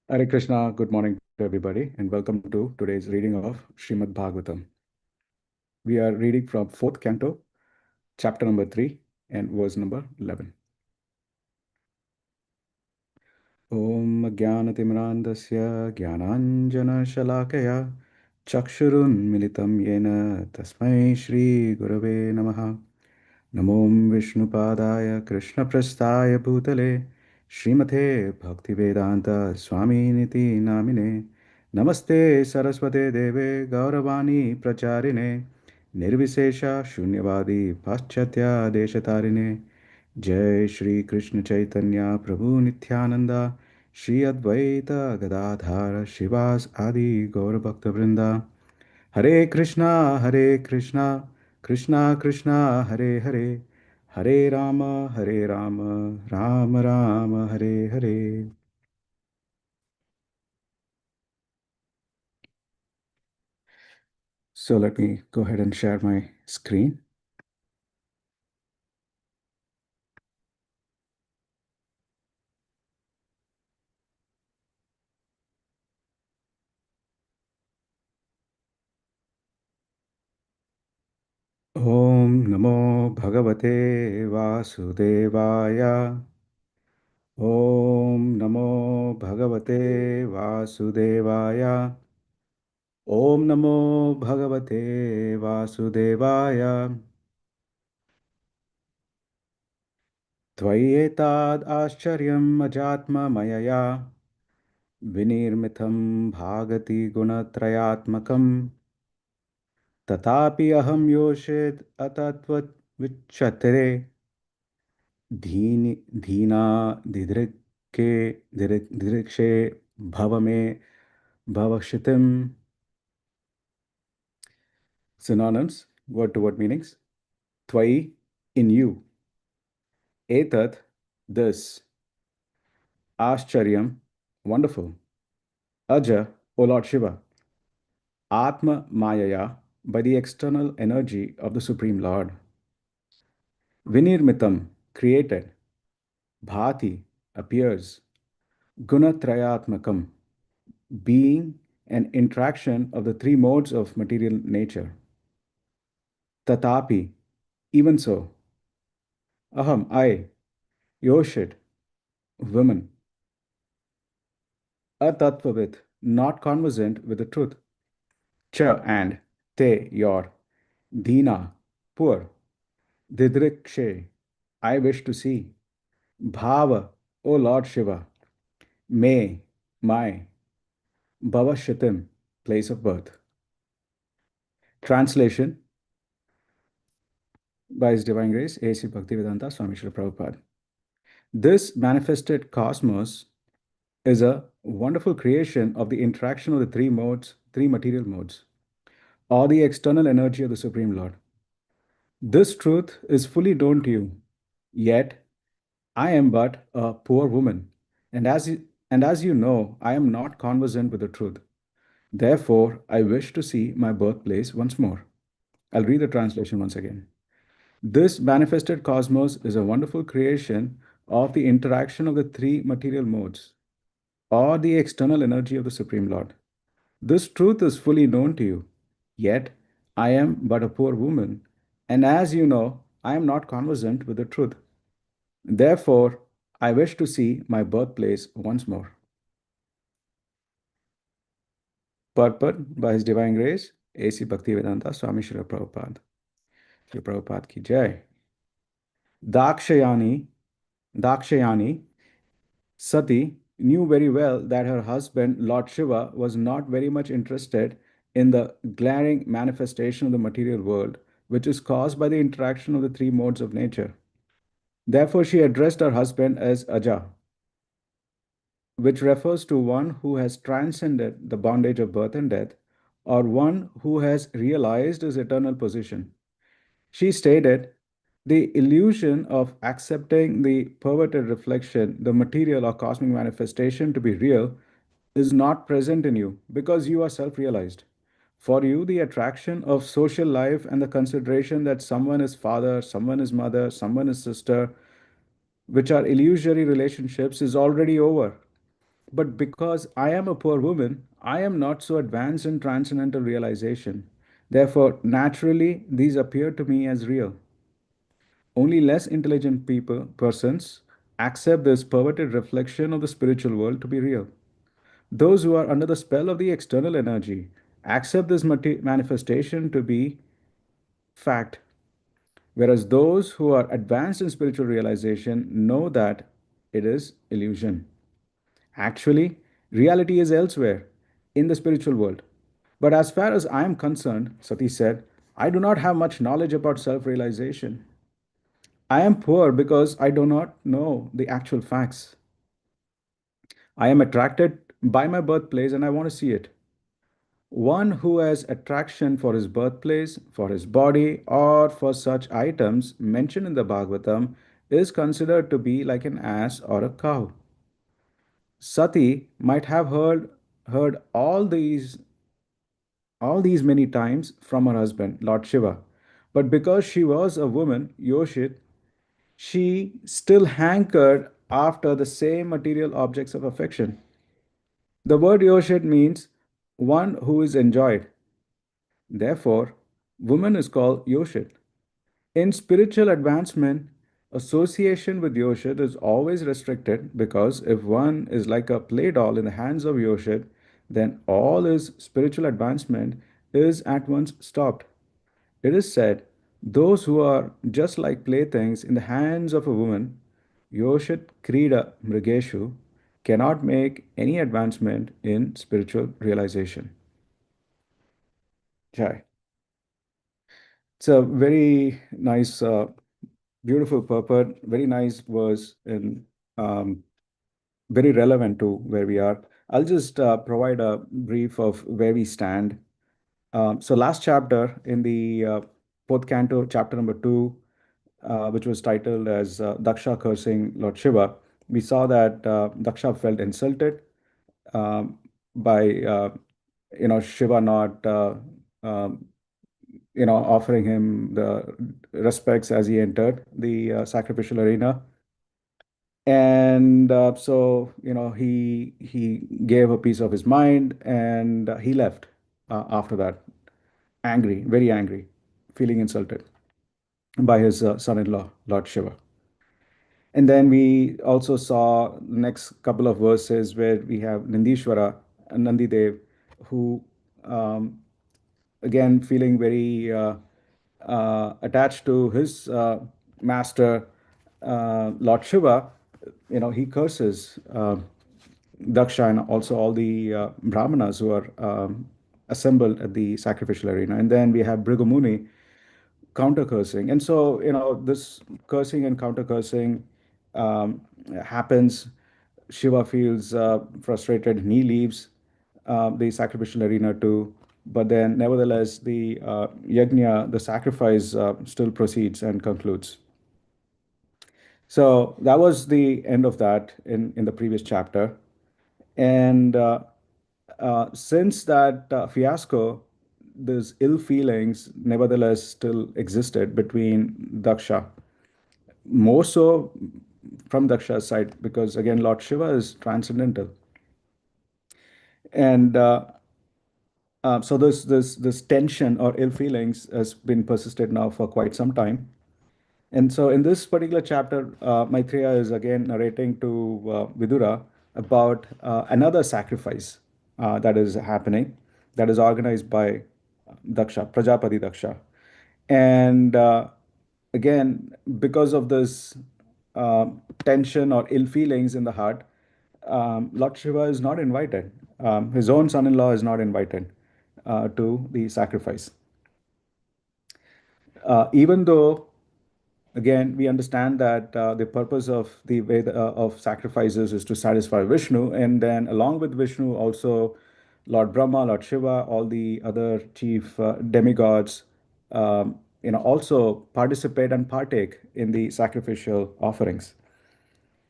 Hare Krishna, good morning to everybody, and welcome to today's reading of Srimad Bhagavatam. We are reading from 4th canto, chapter number 3, and verse number 11. Om Jnanatimrandasya Jnananjana Shalakaya Chakshurunmilitam Yena Tasmai Shri Gurave Namaha Namom Vishnupadaya Krishnaprasthaya Bhutale Srimate Bhaktivedanta Swami Niti Namine Namaste Saraswate Deve Gauravani Pracharine Nirvisesha Shunyavadi Paschatya Deshatarine Jai Shri Krishna Chaitanya Prabhu Nityananda Shri Advaita Gadadhara Shivas Adi Gaura Bhakta Vrinda Hare Krishna, Krishna Krishna, Hare Hare, Hare Rama, Rama Rama, Hare Hare. So let me go ahead and share my screen. Om Namo Bhagavate Vasudevaya. Om Namo Bhagavate Vasudevaya. Om Namo Bhagavate Vasudevaya. त्वय्येताद् आश्चर्यम् अजात्ममयया विनिर्मितं भागति गुणत्रयात्मकं तथापि अहं योषित् अतत्त्वविच्यते धीना दिदृके दिदृक्षे भव मे भवक्षितिम्. Synonyms, word to word meanings. Tvai, in you. Etat, this. Ashcharyam, wonderful. Aja, O Lord Shiva. Atma Mayaya, by the external energy of the Supreme Lord. Vinirmitam, created. Bhati, appears. Gunatrayatmakam, being an interaction of the three modes of material nature. Tatapi, even so. Aham, I. Yoshit, woman. Atatvavit, not conversant with the truth. Cha, and. Te, your. Dina, poor. Didrikshe, I wish to see. Bhava, O Lord Shiva. May, my. Bhavashitim, place of birth. Translation by His Divine Grace, A.C. Bhaktivedanta Swami Srila Prabhupada. This manifested cosmos is a wonderful creation of the interaction of the three modes, three material modes, or the external energy of the Supreme Lord. This truth is fully known to you, yet I am but a poor woman, and as you know, I am not conversant with the truth. Therefore, I wish to see my birthplace once more. I'll read the translation once again. This manifested cosmos is a wonderful creation of the interaction of the three material modes, or the external energy of the Supreme Lord. This truth is fully known to you, yet I am but a poor woman, and as you know, I am not conversant with the truth. Therefore, I wish to see my birthplace once more. Purport by His Divine Grace, A.C. Bhaktivedanta Swami Srila Prabhupada. Srila Prabhupada ki jai. Dakshayani, Dakshayani, Sati knew very well that her husband, Lord Shiva, was not very much interested in the glaring manifestation of the material world, which is caused by the interaction of the three modes of nature. Therefore, she addressed her husband as Aja, which refers to one who has transcended the bondage of birth and death, or one who has realized his eternal position. She stated, the illusion of accepting the perverted reflection, the material or cosmic manifestation, to be real is not present in you because you are self realized. For you, the attraction of social life and the consideration that someone is father, someone is mother, someone is sister, which are illusory relationships, is already over. But because I am a poor woman, I am not so advanced in transcendental realization. Therefore, naturally, these appear to me as real. Only less intelligent persons accept this perverted reflection of the spiritual world to be real. Those who are under the spell of the external energy accept this manifestation to be fact, whereas those who are advanced in spiritual realization know that it is illusion. Actually, reality is elsewhere in the spiritual world. But as far as I am concerned, Sati said, I do not have much knowledge about self realization. I am poor because I do not know the actual facts. I am attracted by my birthplace and I want to see it. One who has attraction for his birthplace, for his body, or for such items mentioned in the Bhagavatam is considered to be like an ass or a cow. Sati might have heard all these many times from her husband, Lord Shiva. But because she was a woman, Yoshit, she still hankered after the same material objects of affection. The word Yoshit means one who is enjoyed. Therefore, woman is called Yoshit. In spiritual advancement, association with Yoshit is always restricted because if one is like a play doll in the hands of Yoshit, then all his spiritual advancement is at once stopped. It is said, those who are just like playthings in the hands of a woman, Yoshit Krida Mrigeshu, cannot make any advancement in spiritual realization. Jai. It's a very nice, beautiful purport, very nice verse, and um, very relevant to where we are. I'll just provide a brief of where we stand. So, last chapter in the fourth canto, chapter number 2, which was titled as Daksha cursing Lord Shiva, we saw that Daksha felt insulted um, by Shiva not um, offering him the respects as he entered the sacrificial arena. And so he gave a piece of his mind, and he left after that, angry, very angry, feeling insulted by his son-in-law, Lord Shiva. And then we also saw the next couple of verses where we have Nandishwara, Nandidev, who um, again feeling very attached to his master, Lord Shiva. He curses Daksha and also all the brahmanas who are assembled at the sacrificial arena. And then we have Brigumuni counter cursing. And so, this cursing and counter cursing um, happens. Shiva feels frustrated and he leaves the sacrificial arena too. But then, nevertheless, the yajna, the sacrifice, still proceeds and concludes. So that was the end of that in the previous chapter. And since that fiasco, these ill feelings nevertheless still existed between Daksha, more so from Daksha's side, because again, Lord Shiva is transcendental. And so this tension or ill feelings has been persisted now for quite some time. And so in this particular chapter, Maitreya is again narrating to Vidura about another sacrifice that is happening, that is organized by Daksha, Prajapati Daksha. And again, because of this uh, tension or ill feelings in the heart, Lord Shiva is not invited. His own son-in-law is not invited to the sacrifice. Even though again, we understand that the purpose of the Veda of sacrifices is to satisfy Vishnu, and then along with Vishnu, also Lord Brahma, Lord Shiva, all the other chief demigods, also participate and partake in the sacrificial offerings.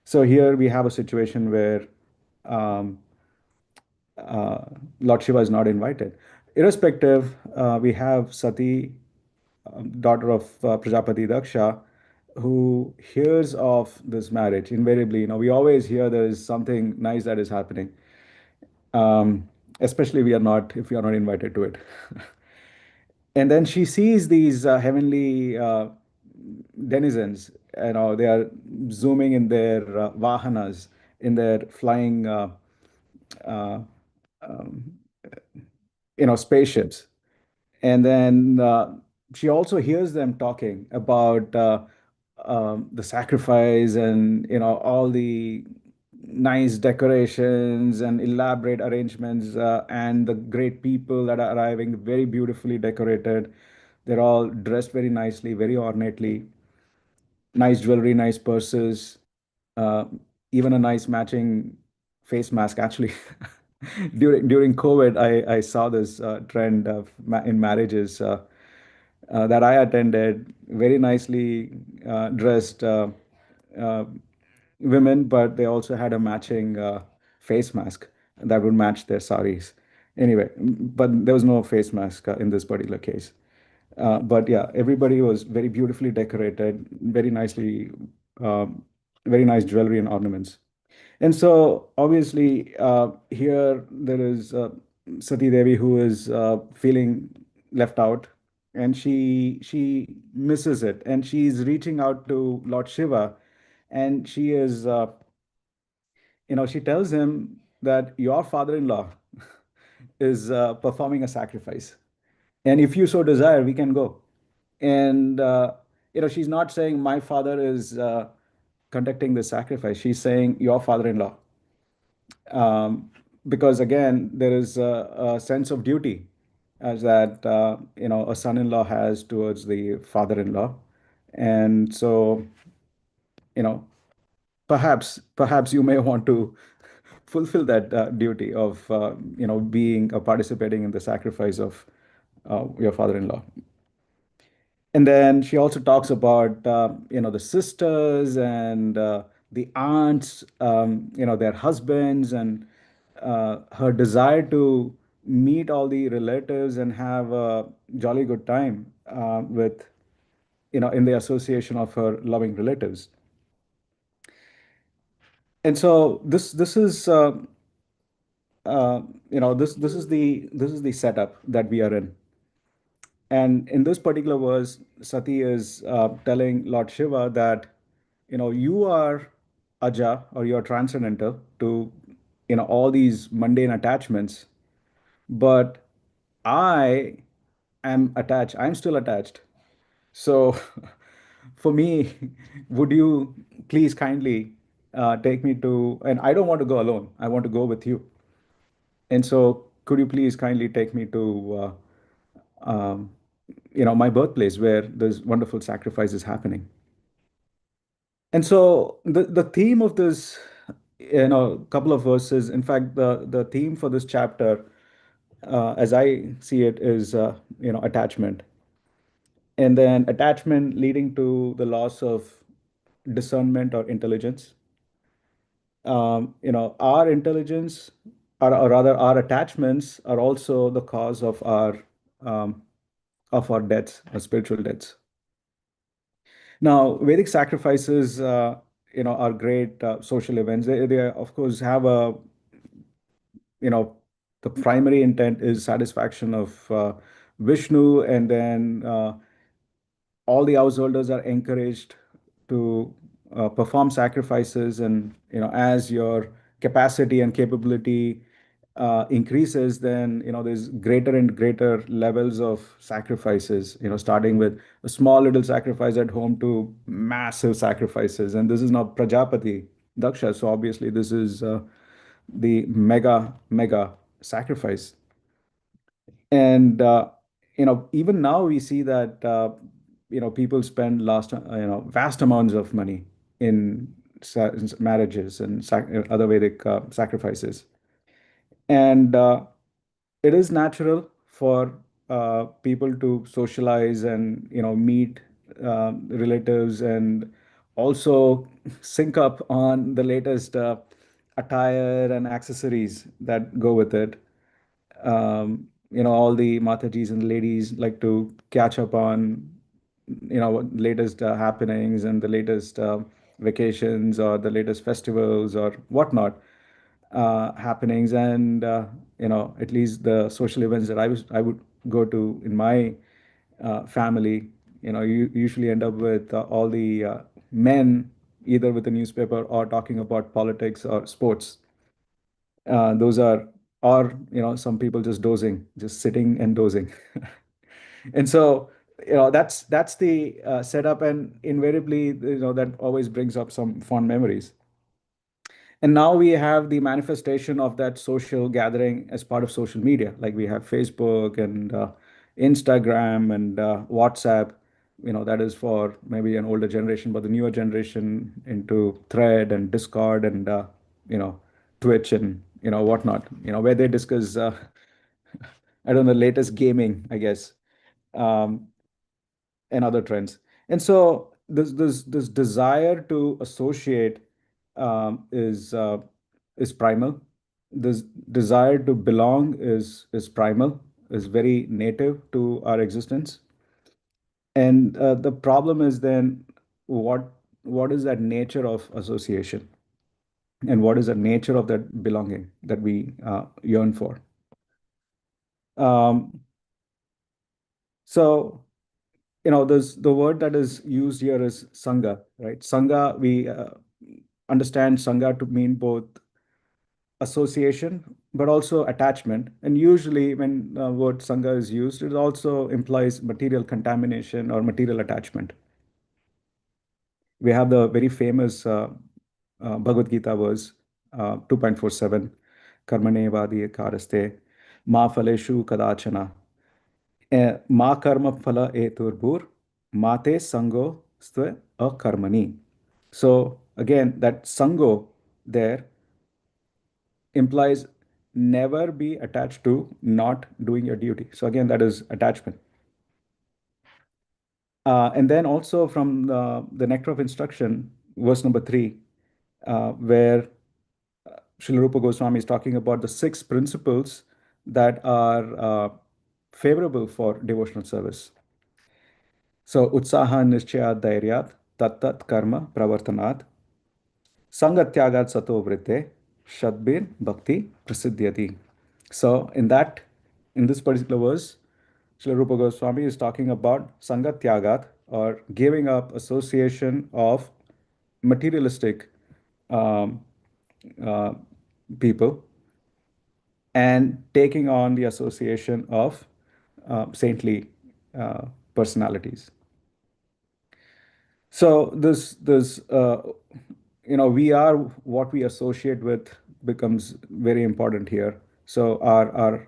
So here we have a situation where um, uh, Lord Shiva is not invited. Irrespective, we have Sati, daughter of Prajapati Daksha. who hears of this marriage, invariably, we always hear there is something nice that is happening. Especially if we are not invited to it. And then she sees these heavenly denizens. They are zooming in their vahanas, in their flying, uh, um, spaceships. And then she also hears them talking about the sacrifice, and all the nice decorations and elaborate arrangements, and the great people that are arriving, very beautifully decorated. They're all dressed very nicely, very ornately. Nice jewelry, nice purses, uh, even a nice matching face mask. Actually, during COVID, I saw this trend in marriages that I attended. Very nicely dressed uh, women, but they also had a matching face mask that would match their saris. Anyway, but there was no face mask in this particular case. But yeah, everybody was very beautifully decorated, very nicely, um, very nice jewelry and ornaments. And so obviously, here there is Sati Devi, who is feeling left out, and she misses it, and she's reaching out to Lord Shiva, and she tells him that your father-in-law is performing a sacrifice, and if you so desire, we can go. And she's not saying my father is conducting the sacrifice. She's saying your father-in-law, because again, there is a sense of duty as that a son-in-law has towards the father-in-law. And so, you know perhaps you may want to fulfill that duty of being participating in the sacrifice of your father-in-law. And then she also talks about the sisters and the aunts, their husbands, and her desire to meet all the relatives and have a jolly good time with in the association of her loving relatives. And so this is this is the setup that we are in. And in this particular verse, Sati is telling Lord Shiva that, you are Aja, or you are transcendental to, all these mundane attachments, but I am attached. I'm still attached. So, for me, would you please kindly take me to, and I don't want to go alone. I want to go with you. And so, could you please kindly take me to, um, my birthplace where this wonderful sacrifice is happening? And so the theme of this, couple of verses, in fact, the theme for this chapter, as I see it, is attachment, and then attachment leading to the loss of discernment or intelligence. Our intelligence, or rather, our attachments are also the cause um, of our deaths, our spiritual deaths. Now, Vedic sacrifices, are great social events. They, of course, have you know, the primary intent is satisfaction of Vishnu, and then all the householders are encouraged to perform sacrifices, and as your capacity and capability increases, then there's greater and greater levels of sacrifices, starting with a small little sacrifice at home to massive sacrifices. And this is not Prajapati Daksha, so obviously this is the mega sacrifice. And even now we see that people spend vast amounts of money in marriages and other Vedic sacrifices. And it is natural for people to socialize and meet relatives, and also sync up on the latest attire and accessories that go with it. All the Matajis and ladies like to catch up on latest happenings and the latest vacations or the latest festivals or whatnot happenings, and at least the social events that I would go to in my family. You usually end up with all the men either with a newspaper or talking about politics or sports. Those are, or some people just dozing, just sitting and dozing. And so that's the setup, and invariably that always brings up some fond memories. And now we have the manifestation of that social gathering as part of social media. Like we have Facebook and Instagram and WhatsApp. That is for maybe an older generation, but the newer generation into Thread and Discord and you know Twitch and whatnot. Where they discuss I don't know, latest gaming, I guess, um, and other trends. And so this desire to associate is primal. This desire to belong is primal, is very native to our existence. And the problem is then what is that nature of association, and what is the nature of that belonging that we yearn for? Um, so there's the word that is used here is sangha, right? Sangha, we understand sangha to mean both association but also attachment. And usually when word sangha is used, it also implies material contamination or material attachment. We have the very famous Bhagavad Gita verse 2.47, karmane vadi karaste ma phaleshu kadachana ma karma phala eturbur mate sango stve akarmani. So again, that sango there implies never be attached to not doing your duty. So again, that is attachment. And then also from the Nectar of Instruction, verse number 3, where Srila Rupa Goswami is talking about the six principles that are favorable for devotional service. So, utsaha nischayat dhairyat tat karma pravartanat sangatyagat sato vritte shadbir bhakti prasiddhyati. So, in this particular verse, Srila Rupa Goswami is talking about sangatyagat, or giving up association of materialistic um, uh, people and taking on the association of saintly personalities. So we are what we associate with becomes very important here. So our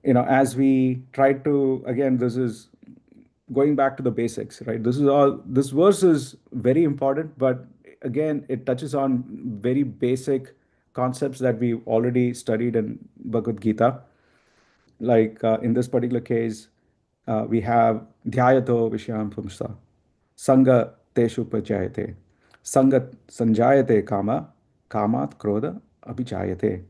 as we try to, again, this is going back to the basics, right? This verse is very important, but again, it touches on very basic concepts that we've already studied in Bhagavad Gita. Like in this particular case, we have dhyayato vishayam pumsa, sanga teshu pachayate, sangat sanjayate kama, kamat krodha abhichayate.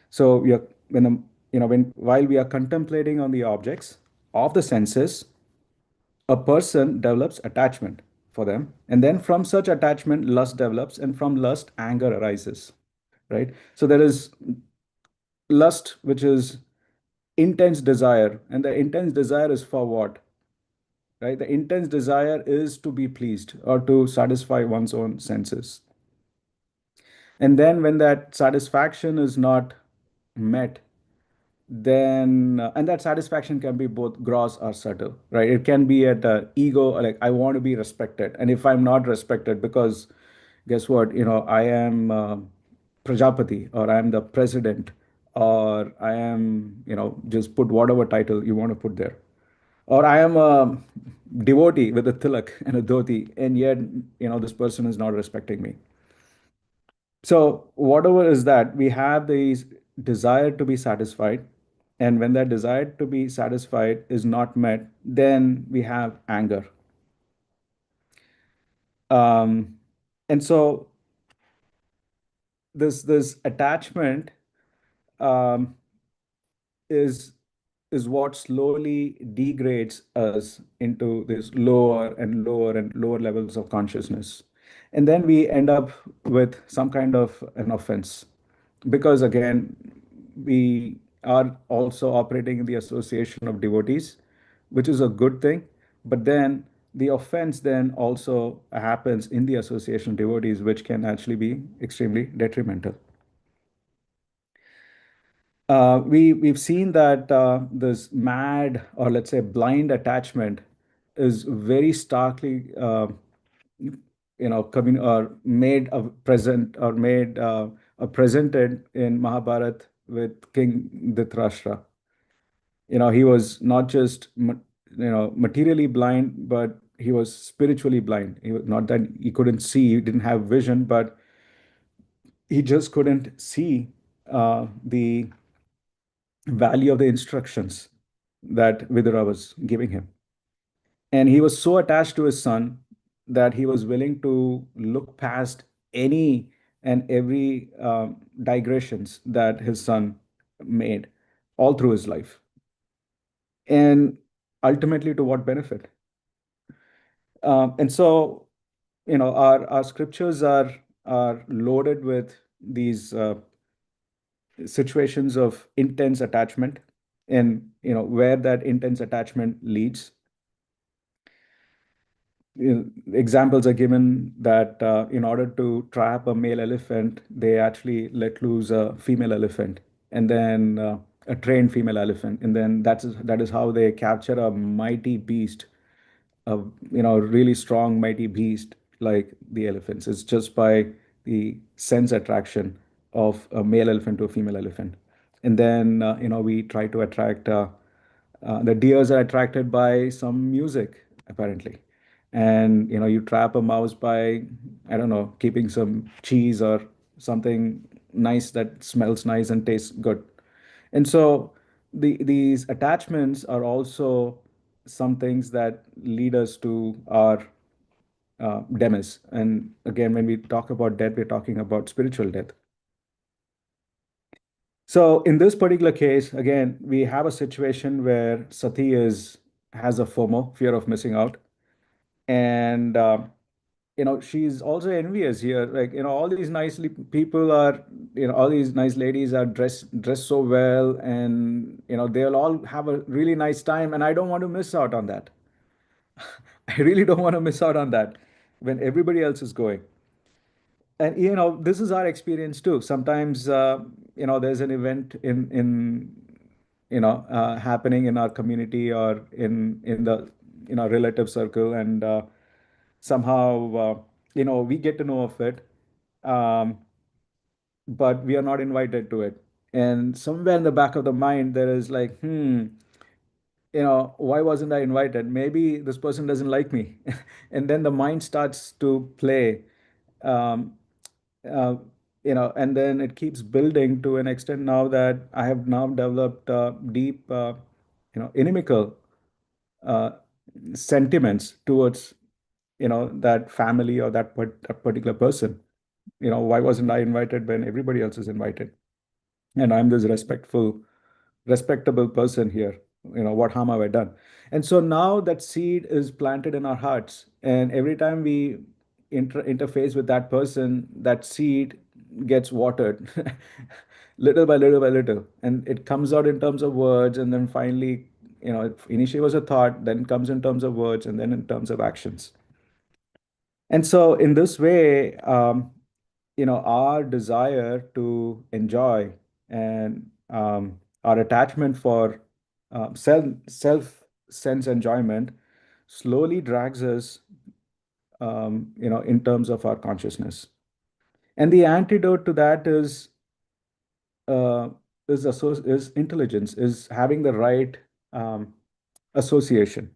So we are when when while we are contemplating on the objects of the senses, a person develops attachment for them, and then from such attachment, lust develops, and from lust, anger arises. Right. So there is lust, which is intense desire, and the intense desire is for what? Right. The intense desire is to be pleased or to satisfy one's own senses. And then when that satisfaction is not met, then and that satisfaction can be both gross or subtle, right? It can be at ego, like I want to be respected, and if I'm not respected, because guess what, I am Prajapati, or I am the president, or I am, just put whatever title you want to put there, or I am a devotee with a tilak and a dhoti, and yet this person is not respecting me. So whatever is that, we have this desire to be satisfied, and when that desire to be satisfied is not met, then we have anger. Um, and so this attachment um, is is what slowly degrades us into this lower and lower and lower levels of consciousness. And then we end up with some kind of an offense. Because again, we are also operating in the association of devotees, which is a good thing. But then the offense then also happens in the association of devotees, which can actually be extremely detrimental. We've seen that this mad, or let's say blind attachment is very starkly or made a present or made presented in Mahabharat with King Dhritarashtra. He was not just materially blind, but he was spiritually blind. He was not that he couldn't see, he didn't have vision, but he just couldn't see the value of the instructions that Vidura was giving him. And he was so attached to his son that he was willing to look past any and every digressions that his son made all through his life. And ultimately, to what benefit? And so, our scriptures are loaded with these situations of intense attachment, and where that intense attachment leads. Examples are given that in order to trap a male elephant, they actually let loose a female elephant, and then a trained female elephant, and then that is how they capture a mighty beast, a really strong mighty beast like the elephants. It's just by the sense attraction of a male elephant to a female elephant. And then we try to attract the deers are attracted by some music apparently. And you trap a mouse by, I don't know, keeping some cheese or something nice that smells nice and tastes good. And so these attachments are also some things that lead us to our demise. And again, when we talk about death, we're talking about spiritual death. So in this particular case, again, we have a situation where Sati has a FOMO, fear of missing out, and she's also envious here. Like all these people are, all these nice ladies are dressed so well, and they'll all have a really nice time, and I don't want to miss out on that. I really don't want to miss out on that when everybody else is going. And this is our experience too. Sometimes there's an event in happening in our community or in the relative circle, and somehow we get to know of it, um, but we are not invited to it. And somewhere in the back of the mind there is like, why wasn't I invited? Maybe this person doesn't like me. And then the mind starts to play, um, uh, and then it keeps building to an extent now that I have now developed deep inimical uh, sentiments towards that family or that particular person. Why wasn't I invited when everybody else is invited, and I'm this respectable person here? What harm have I done? And so now that seed is planted in our hearts, and every time we interface with that person, that seed gets watered little by little by little, and it comes out in terms of words, and then finally, it initially was a thought, then comes in terms of words, and then in terms of actions. And so in this way, our desire to enjoy and our attachment for self sense enjoyment slowly drags us, in terms of our consciousness. And the antidote to that uh, is intelligence, is having the right um, association.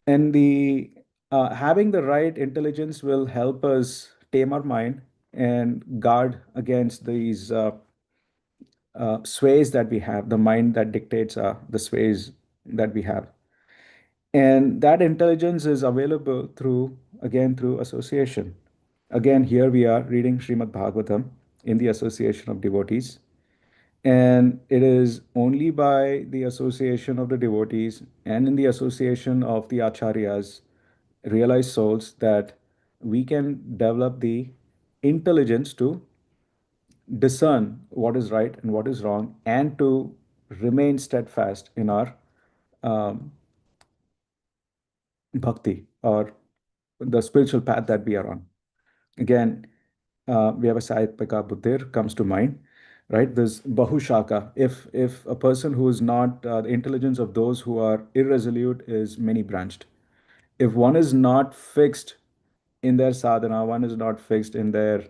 And the having the right intelligence will help us tame our mind and guard against these sways that we have, the mind that dictates the sways that we have. And that intelligence is available through association. Again, here we are reading Srimad Bhagavatam in the association of devotees. And it is only by the association of the devotees and in the association of the acharyas, realized souls, that we can develop the intelligence to discern what is right and what is wrong, and to remain steadfast in our um, bhakti, or the spiritual path that we are on. Again, we have a Saitpika Buddhir comes to mind, right? This Bahushaka. If a person who is not the intelligence of those who are irresolute is many branched. If one is not fixed in their sadhana, one is not fixed in their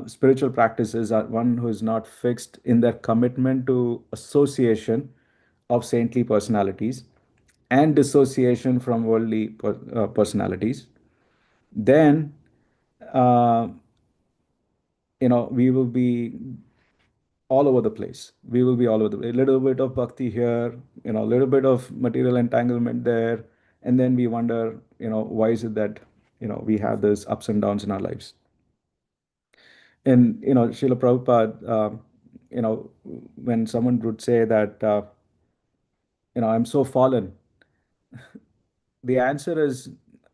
spiritual practices, one who is not fixed in their commitment to association of saintly personalities and dissociation from worldly personalities, then uh, we will be all over the place. We will be all over the place. A little bit of bhakti here, a little bit of material entanglement there, and then we wonder, why is it that we have those ups and downs in our lives. And Srila Prabhupada, when someone would say that, I'm so fallen, the answer is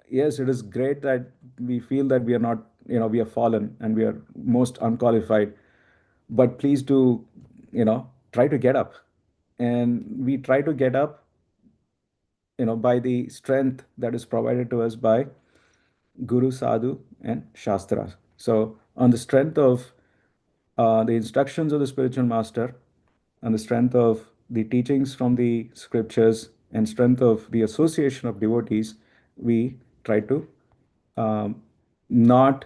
yes. It is great that we feel that we are not, we are fallen and we are most unqualified, but please do, try to get up. And we try to get up, by the strength that is provided to us by Guru, Sadhu, and Shastra. So, on the strength of the instructions of the spiritual master, on the strength of the teachings from the scriptures, and strength of the association of devotees, we try to um, not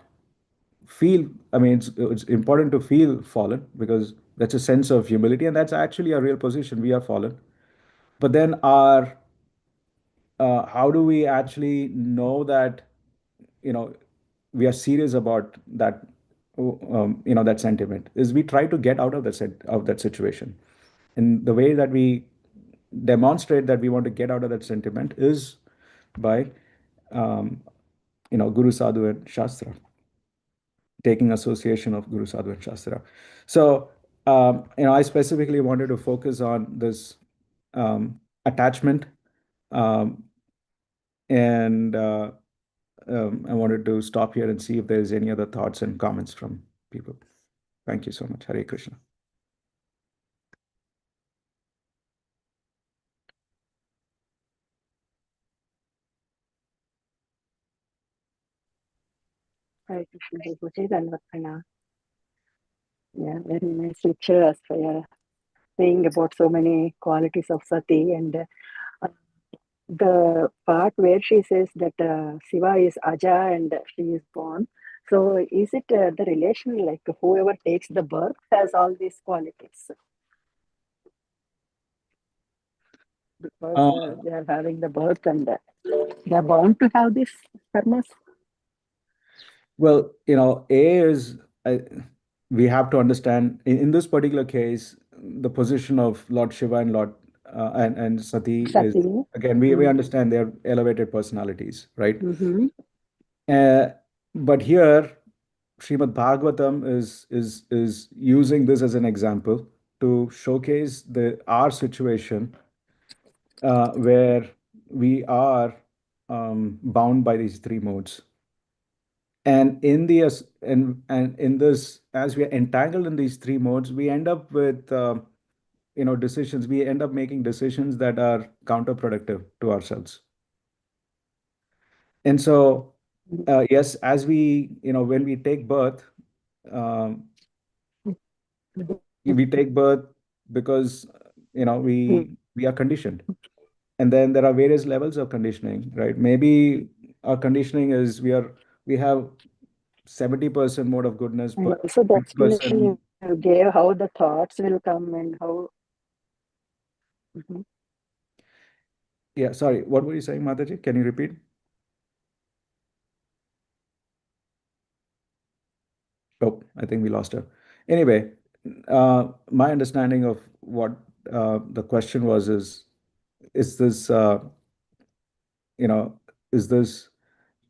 feel. I mean, it's important to feel fallen, because that's a sense of humility, and that's actually a real position. We are fallen. But then, how do we actually know that you know we are serious about that? That sentiment is, we try to get out of that situation, and the way that we demonstrate that we want to get out of that sentiment is by um, Guru, Sadhu, and Shastra, taking association of Guru, Sadhu, and Shastra. So I specifically wanted to focus on this attachment, um, and I wanted to stop here and see if there's any other thoughts and comments from people. Thank you so much. Hare Krishna. Hare Krishna, Prabhuji, Dandavat Pranam. Yeah, very nice lecture for your saying about so many qualities of Sati, and the part where she says that Shiva is Aja and she is born. So is it the relation like whoever takes the birth has all these qualities because Uh, they are having the birth and they are bound to have these karmas? well, A is, we have to understand in this particular case, the position of Lord Shiva and Lord and Sati is, Sati. again, we understand their elevated personalities, right? Mm-hmm. Uh, but here, Srimad Bhagavatam is using this as an example to showcase the our situation, where we are bound by these three modes. And in the and in this, as we are entangled in these three modes, we end up with decisions. We end up making decisions that are counterproductive to ourselves. And so, yes, as we when we take birth, um, we take birth because we are conditioned. And then there are various levels of conditioning, right? Maybe our conditioning is, we have 70% mode of goodness, And but also the explanation 20%. you gave how the thoughts will come and how. Mhm. Yeah, sorry, what were you saying, Mataji? Can you repeat? Oh, I think we lost her. Anyway, my understanding of what the question was is this you know is this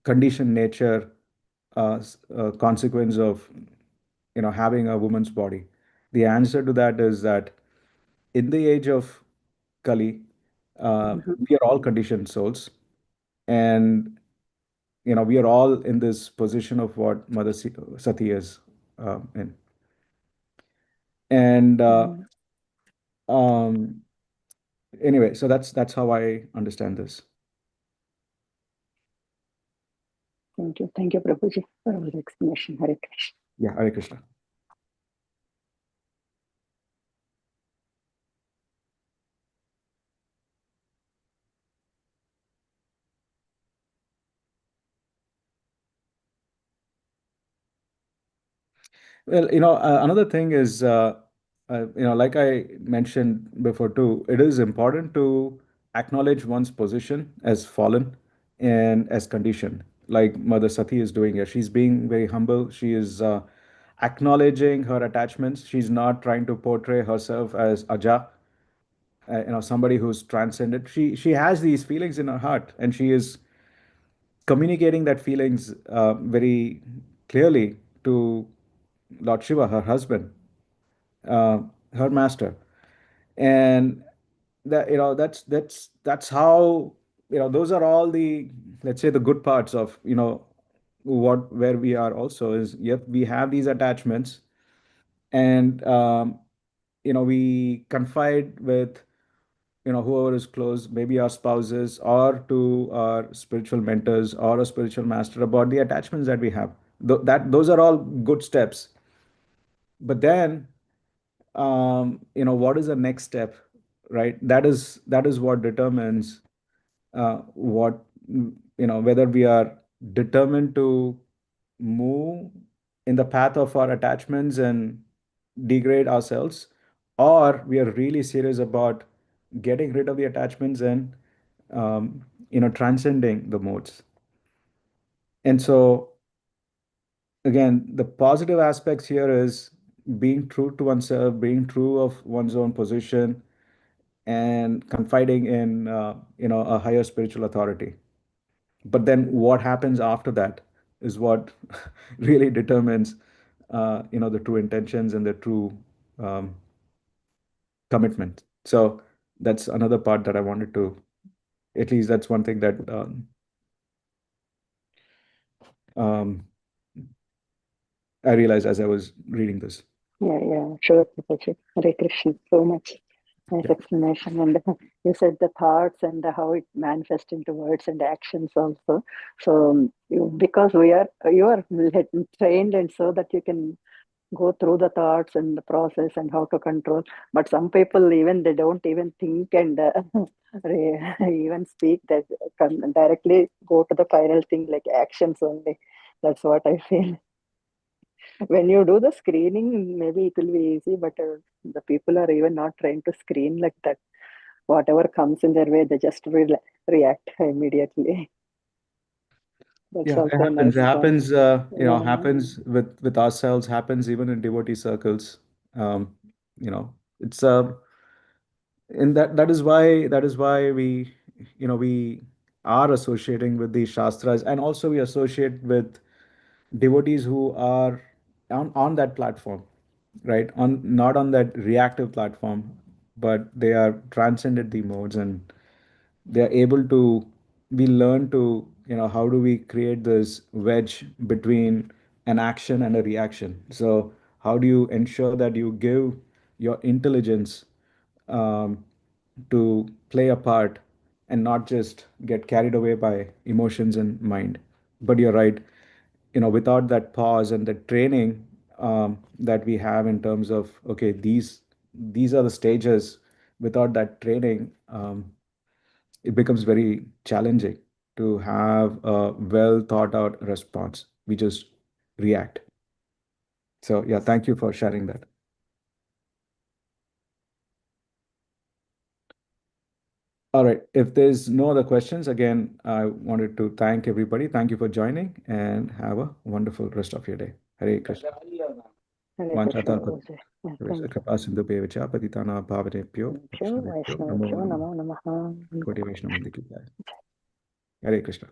conditioned nature a consequence of having a woman's body? The answer to that is that in the age of Kali, Mhm. we are all conditioned souls, and we are all in this position of what Sati is in. And Mm. um, anyway, so that's how I understand this. Thank you, Prabhuji, for all the explanation. Hare Krishna. Yeah, Hare Krishna. Well, another thing is, like I mentioned before too, it is important to acknowledge one's position as fallen and as conditioned, like Mother Sati is doing here. She's being very humble. She is acknowledging her attachments. She's not trying to portray herself as Aja, somebody who's transcended. She has these feelings in her heart, and she is communicating that feelings very clearly to Lord Shiva, her husband, uh, her master, and that's how those are all the, let's say, the good parts of what where we are also is, yep, we have these attachments, and we confide with whoever is close, maybe our spouses or to our spiritual mentors or a spiritual master about the attachments that we have. Those are all good steps. But then, what is the next step, right? That is what determines what whether we are determined to move in the path of our attachments and degrade ourselves, or we are really serious about getting rid of the attachments and transcending the modes. And so again, the positive aspects here is being true to oneself, being true of one's own position, and confiding in a higher spiritual authority. But then what happens after that is what really determines the true intentions and the true um, commitment. So that's another part that I wanted to, at least that's one thing that um, I realized as I was reading this. Yeah, sure, Prabhuji. Hare Krishna. So much nice Yeah. explanation. And you said the thoughts and how it manifests into words and actions also. So, because you are trained and so that you can go through the thoughts and the process and how to control. But some people, even they don't even think and even speak, that can directly go to the final thing like actions only. That's what I feel. When you do the screening, maybe it will be easy, but the people are even not trying to screen like that. Whatever comes in their way, they just react immediately. That's Yeah, it also a happens. nice It point. happens, Yeah, happens with ourselves, happens even in devotee circles. It's and that is why we are associating with these shastras, and also we associate with devotees who are on that platform, right? On Not on that reactive platform, but they are transcended the modes, and they are able to, we learn to, how do we create this wedge between an action and a reaction. So how do you ensure that you give your intelligence um, to play a part and not just get carried away by emotions and mind? But you're right, without that pause and the training that we have in terms of, okay, these are the stages. Without that training, it becomes very challenging to have a well thought out response. We just react. So yeah, thank you for sharing that. All right. If there's no other questions, again, I wanted to thank everybody. Thank you for joining, and have a wonderful rest of your day. Hare Krishna. Hare Krishna, Vanchata Prabhuji. Yeah, thank you. Krapa Sindhu Pevacha Patitana Bhavanebhyo Pyo, Vaishnavebhyo Namo Vaishnavabhyo, Namo Namo Namaha. Koti Vaishnava Mandir ki Jai. Hare Krishna.